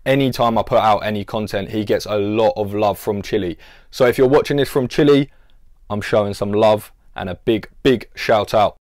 anytime I put out any content, he gets a lot of love from Chile. So if you're watching this from Chile, I'm showing some love and a big shout out.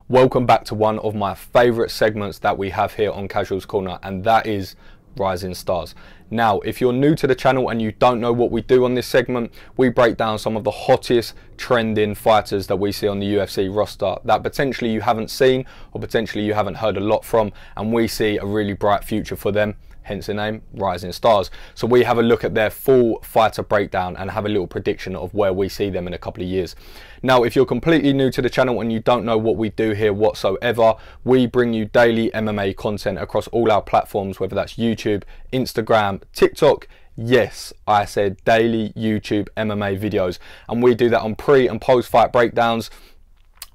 Welcome back to one of my favourite segments that we have here on Casuals Corner, and that is Rising Stars. Now, if you're new to the channel and you don't know what we do on this segment, we break down some of the hottest trending fighters that we see on the UFC roster that potentially you haven't seen or potentially you haven't heard a lot from, and we see a really bright future for them. Hence the name, Rising Stars. So we have a look at their full fighter breakdown and have a little prediction of where we see them in a couple of years. Now, if you're completely new to the channel and you don't know what we do here whatsoever, we bring you daily MMA content across all our platforms, whether that's YouTube, Instagram, TikTok. Yes, I said daily YouTube MMA videos. And we do that on pre and post fight breakdowns.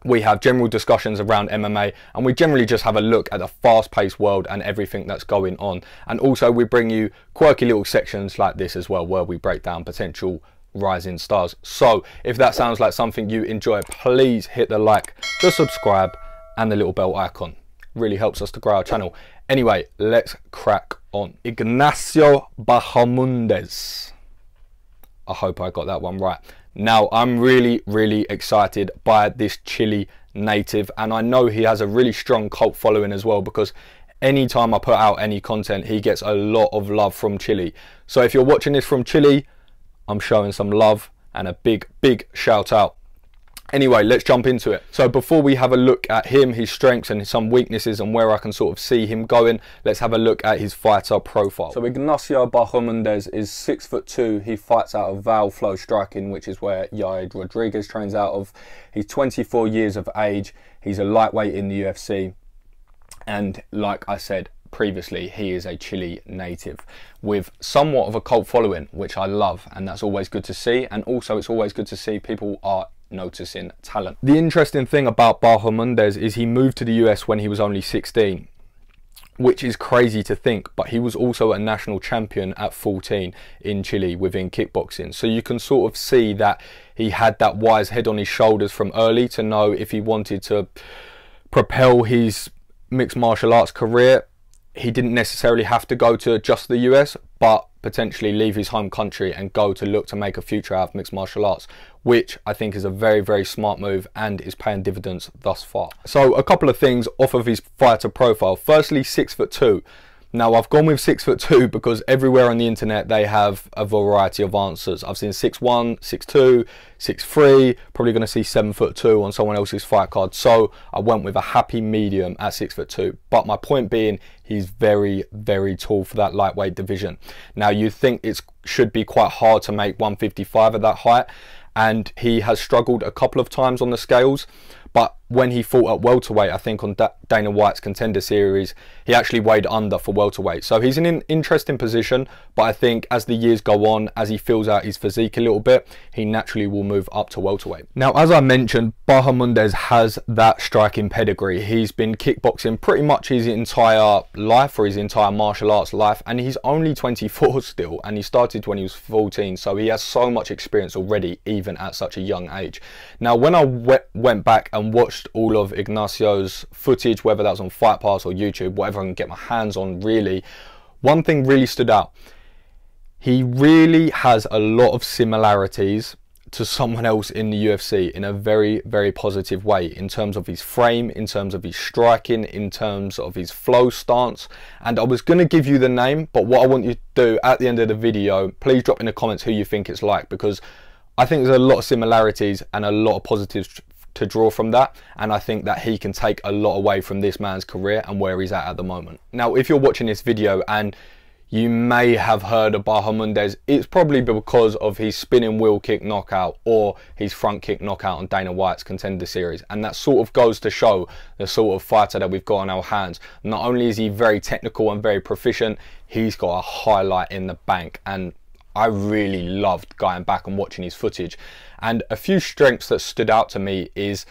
We have general discussions around MMA, and we generally just have a look at the fast-paced world and everything that's going on. And also we bring you quirky little sections like this as well, where we break down potential rising stars. So if that sounds like something you enjoy, please hit the like, the subscribe and the little bell icon. Really helps us to grow our channel. Anyway, let's crack on. Ignacio Bahamondes. I hope I got that one right. Now, I'm really excited by this Chile native, and I know he has a really strong cult following as well, because anytime I put out any content, he gets a lot of love from Chile. So if you're watching this from Chile, I'm showing some love and a big shout out. Anyway, let's jump into it. So before we have a look at him, his strengths and some weaknesses and where I can sort of see him going, let's have a look at his fighter profile. So Ignacio Bahamondes is 6'2". He fights out of Val Flow Striking, which is where Yair Rodriguez trains out of. He's 24 years of age. He's a lightweight in the UFC. And like I said previously, he is a Chile native with somewhat of a cult following, which I love, and that's always good to see. And also it's always good to see people are noticing talent. The interesting thing about Bahamondes is he moved to the US when he was only 16, which is crazy to think, but he was also a national champion at 14 in Chile within kickboxing. So you can sort of see that he had that wise head on his shoulders from early to know if he wanted to propel his mixed martial arts career, he didn't necessarily have to go to just the US, but potentially leave his home country and go to look to make a future out of mixed martial arts, which I think is a very smart move and is paying dividends thus far. So a couple of things off of his fighter profile. Firstly, 6'2". Now I've gone with 6'2" because everywhere on the internet they have a variety of answers. I've seen 6'1", 6'2", 6'3", probably going to see 7'2" on someone else's fight card. So I went with a happy medium at 6'2". But my point being, he's very tall for that lightweight division. Now you'd think it should be quite hard to make 155 at that height, and he has struggled a couple of times on the scales. But when he fought at welterweight, I think on Dana White's Contender series, he actually weighed under for welterweight. So he's in an interesting position, but I think as the years go on, as he fills out his physique a little bit, he naturally will move up to welterweight. Now, as I mentioned, Bahamondes has that striking pedigree. He's been kickboxing pretty much his entire life, or his entire martial arts life, and he's only 24 still, and he started when he was 14, so he has so much experience already, even at such a young age. Now, when I went back and watched all of Ignacio's footage, whether that was on Fight Pass or YouTube, whatever I can get my hands on, really, one thing really stood out. He really has a lot of similarities to someone else in the UFC in a very positive way, in terms of his frame, in terms of his striking, in terms of his flow stance. And I was going to give you the name, but what I want you to do at the end of the video, please drop in the comments who you think it's like, because I think there's a lot of similarities and a lot of positives to draw from that, and I think that he can take a lot away from this man's career and where he's at the moment. Now, if you're watching this video and you may have heard of Bahamondes, it's probably because of his spinning wheel kick knockout or his front kick knockout on Dana White's Contender series, and that sort of goes to show the sort of fighter that we've got on our hands. Not only is he very technical and very proficient, he's got a highlight in the bank, and I really loved going back and watching his footage. And a few strengths that stood out to me is,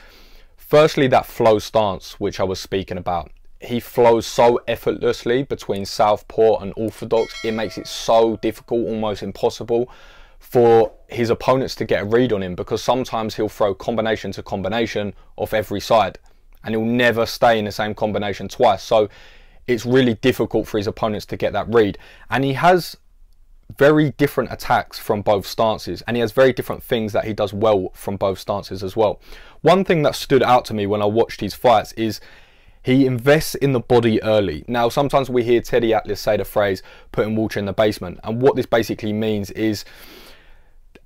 firstly, that flow stance, which I was speaking about. He flows so effortlessly between southpaw and orthodox. It makes it so difficult, almost impossible, for his opponents to get a read on him, because sometimes he'll throw combination to combination off every side and he'll never stay in the same combination twice. So it's really difficult for his opponents to get that read. And he has very different attacks from both stances, and he has very different things that he does well from both stances as well. One thing that stood out to me when I watched his fights is he invests in the body early. Now, sometimes we hear Teddy Atlas say the phrase, putting water in the basement. And what this basically means is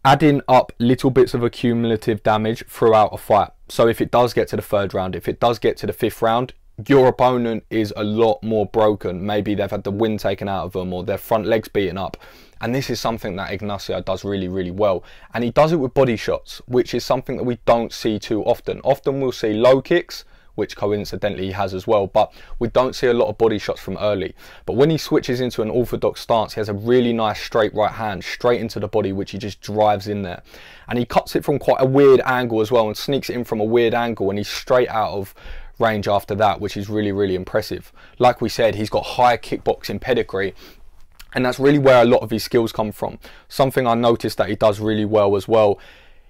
adding up little bits of accumulative damage throughout a fight. So if it does get to the 3rd round, if it does get to the 5th round, your opponent is a lot more broken. Maybe they've had the wind taken out of them, or their front legs beaten up. And this is something that Ignacio does really, really well. And he does it with body shots, which is something that we don't see too often. Often we'll see low kicks, which coincidentally he has as well, but we don't see a lot of body shots from early. But when he switches into an orthodox stance, he has a really nice straight right hand straight into the body, which he just drives in there. And he cuts it from quite a weird angle as well, and sneaks it in from a weird angle, and he's straight out of range after that, which is really, really impressive. Like we said, he's got high kickboxing pedigree, and that's really where a lot of his skills come from. Something I noticed that he does really well as well,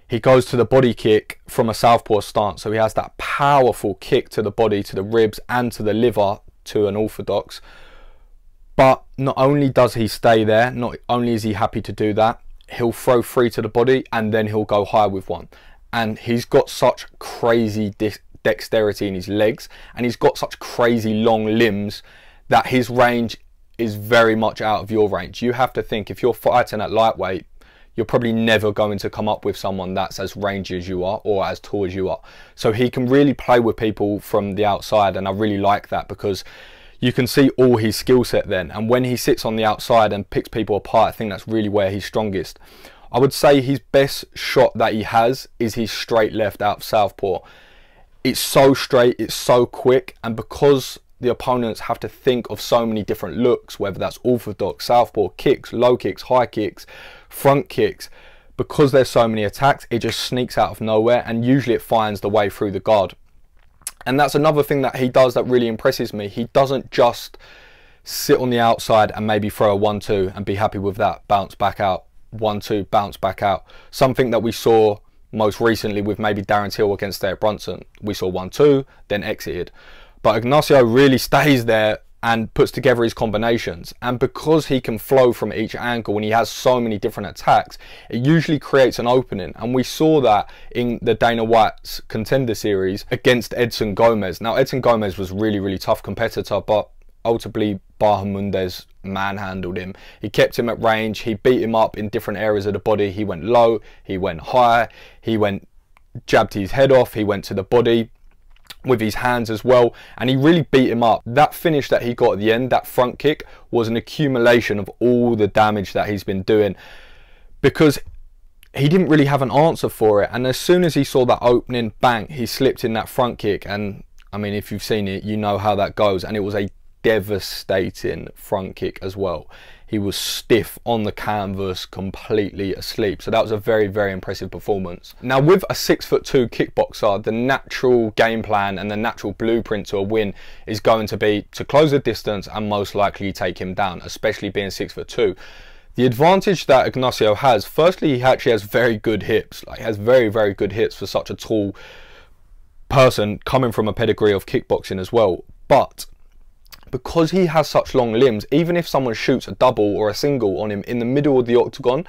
he goes to the body kick from a southpaw stance. So he has that powerful kick to the body, to the ribs and to the liver to an orthodox. But not only does he stay there, not only is he happy to do that, he'll throw 3 to the body and then he'll go high with 1. And he's got such crazy dexterity in his legs, and he's got such crazy long limbs that his range is very much out of your range. You have to think, if you're fighting at lightweight, you're probably never going to come up with someone that's as rangy as you are or as tall as you are. So he can really play with people from the outside, and I really like that because you can see all his skill set then. And when he sits on the outside and picks people apart, I think that's really where he's strongest. I would say his best shot that he has is his straight left out of southpaw. It's so straight, it's so quick, and because the opponents have to think of so many different looks, whether that's orthodox, southpaw, kicks, low kicks, high kicks, front kicks, because there's so many attacks, it just sneaks out of nowhere, and usually it finds the way through the guard. And that's another thing that he does that really impresses me. He doesn't just sit on the outside and maybe throw a 1-2 and be happy with that, bounce back out, 1-2, bounce back out. Something that we saw most recently with maybe Darren Till against Derek Brunson. We saw 1-2, then exited. But Ignacio really stays there and puts together his combinations. And because he can flow from each angle and he has so many different attacks, it usually creates an opening. And we saw that in the Dana White's Contender series against Edson Gomez. Now, Edson Gomez was really, really tough competitor, but ultimately Bahamondes manhandled him. He kept him at range. He beat him up in different areas of the body. He went low, he went high, he jabbed his head off, he went to the body with his hands as well, and he really beat him up. That finish that he got at the end, that front kick, was an accumulation of all the damage that he's been doing, because he didn't really have an answer for it. And as soon as he saw that opening, bang, he slipped in that front kick. And I mean, if you've seen it, you know how that goes. And it was a devastating front kick as well. He was stiff on the canvas, completely asleep. So that was a very, very impressive performance. Now, with a 6'2" kickboxer, the natural game plan and the natural blueprint to a win is going to be to close the distance and most likely take him down, especially being 6'2". The advantage that Ignacio has, firstly, he actually has very good hips. Like, he has very, very good hips for such a tall person coming from a pedigree of kickboxing as well. But because he has such long limbs, even if someone shoots a double or a single on him in the middle of the octagon,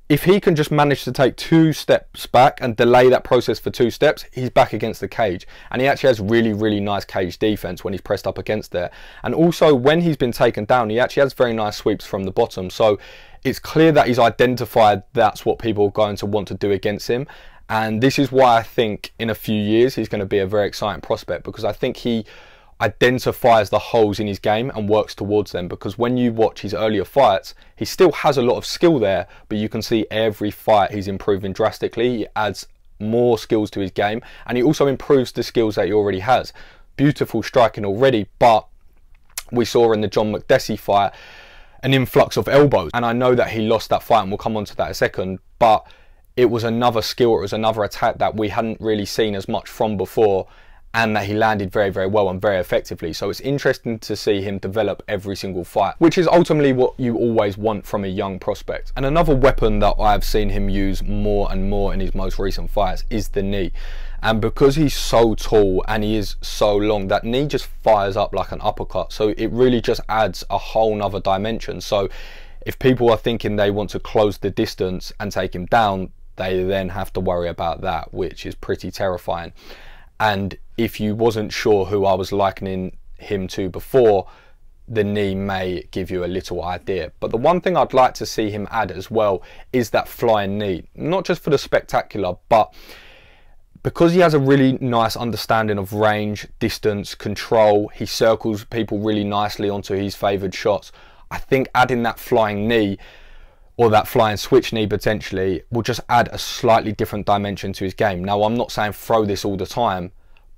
if he can just manage to take 2 steps back and delay that process for 2 steps, he's back against the cage. And he actually has really, really nice cage defense when he's pressed up against there. And also, when he's been taken down, he actually has very nice sweeps from the bottom. So it's clear that he's identified that's what people are going to want to do against him. And this is why I think in a few years he's going to be a very exciting prospect, because I think he identifies the holes in his game and works towards them. Because when you watch his earlier fights, he still has a lot of skill there, but you can see every fight he's improving drastically. He adds more skills to his game, and he also improves the skills that he already has. Beautiful striking already, but we saw in the John Makdessi fight an influx of elbows, and I know that he lost that fight, and we'll come on to that in a second, but it was another skill, it was another attack that we hadn't really seen as much from before. and that he landed very, very well and very effectively. So it's interesting to see him develop every single fight, which is ultimately what you always want from a young prospect. And another weapon that I've seen him use more and more in his most recent fights is the knee. And because he's so tall and he is so long, that knee just fires up like an uppercut. So it really just adds a whole nother dimension. So if people are thinking they want to close the distance and take him down, they then have to worry about that, which is pretty terrifying. And if you wasn't sure who I was likening him to before, the knee may give you a little idea. But the one thing I'd like to see him add as well is that flying knee. Not just for the spectacular, but because he has a really nice understanding of range, distance, control, he circles people really nicely onto his favoured shots. I think adding that flying knee, or that flying switch knee potentially, will just add a slightly different dimension to his game. Now, I'm not saying throw this all the time,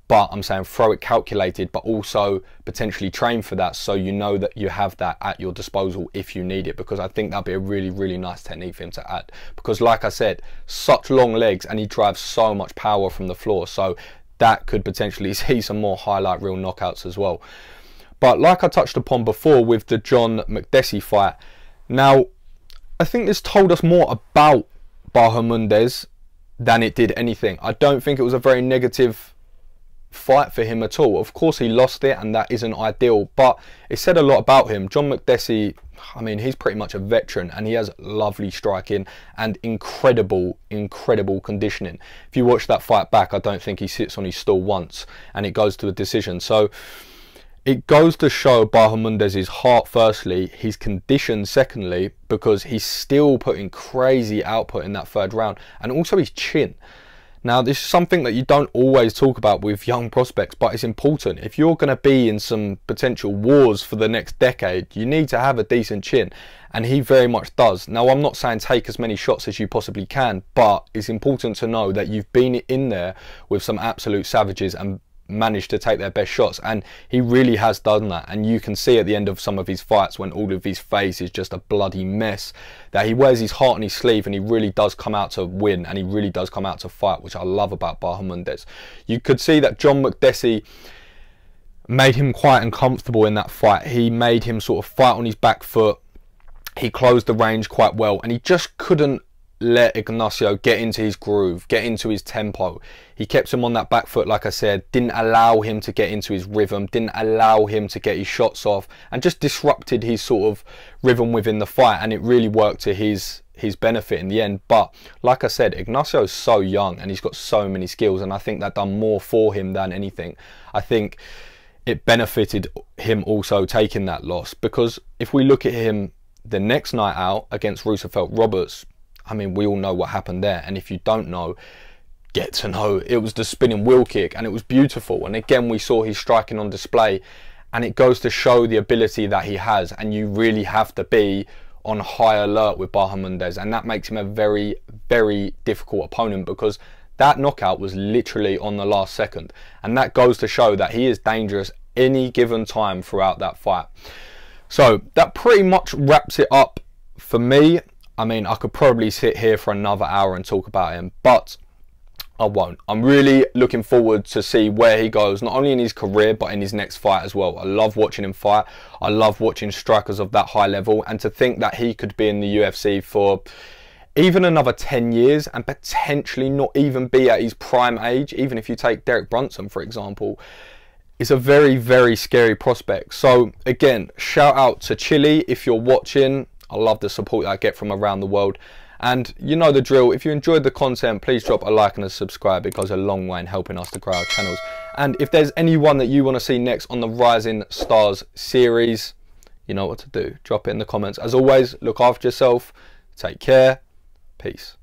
but I'm saying throw it calculated, but also potentially train for that, so you know that you have that at your disposal if you need it, because I think that'd be a really, really nice technique for him to add. Because like I said, such long legs, and he drives so much power from the floor, so that could potentially see some more highlight reel knockouts as well. But like I touched upon before with the John Makdessi fight, now I think this told us more about Bahamondes than it did anything. I don't think it was a very negative fight for him at all. Of course he lost it, and that isn't ideal, but it said a lot about him. John Makdessi, I mean, he's pretty much a veteran, and he has lovely striking and incredible conditioning. If you watch that fight back, I don't think he sits on his stool once, and it goes to a decision. So it goes to show Bahamondes' heart firstly, his condition secondly, because he's still putting crazy output in that third round, and also his chin. Now, this is something that you don't always talk about with young prospects, but it's important. If you're going to be in some potential wars for the next decade, you need to have a decent chin, and he very much does. Now, I'm not saying take as many shots as you possibly can, but it's important to know that you've been in there with some absolute savages and managed to take their best shots, and he really has done that. And you can see at the end of some of his fights, when all of his face is just a bloody mess, that he wears his heart on his sleeve, and he really does come out to win, and he really does come out to fight, which I love about Bahamondes. You could see that John Makdessi made him quite uncomfortable in that fight. He made him sort of fight on his back foot. He closed the range quite well, and he just couldn't let Ignacio get into his groove, get into his tempo. He kept him on that back foot, like I said, didn't allow him to get into his rhythm, didn't allow him to get his shots off, and just disrupted his sort of rhythm within the fight, and it really worked to his benefit in the end. But like I said, Ignacio's so young, and he's got so many skills, and I think that done more for him than anything. I think it benefited him also taking that loss, because if we look at him the next night out against Roosevelt Roberts, I mean, we all know what happened there, and if you don't know, get to know. It was the spinning wheel kick, and it was beautiful, and again we saw his striking on display, and it goes to show the ability that he has, and you really have to be on high alert with Bahamondes, and that makes him a very, very difficult opponent, because that knockout was literally on the last second, and that goes to show that he is dangerous any given time throughout that fight. So that pretty much wraps it up for me. I mean, I could probably sit here for another hour and talk about him, but I won't. I'm really looking forward to see where he goes, not only in his career, but in his next fight as well. I love watching him fight. I love watching strikers of that high level, and to think that he could be in the UFC for even another 10 years and potentially not even be at his prime age, even if you take Derek Brunson, for example, is a very, very scary prospect. So again, shout out to Chile if you're watching. I love the support that I get from around the world, and you know the drill. If you enjoyed the content, please drop a like and a subscribe. It goes a long way in helping us to grow our channels. And if there's anyone that you want to see next on the Rising Stars series, you know what to do. Drop it in the comments. As always, look after yourself, take care, peace.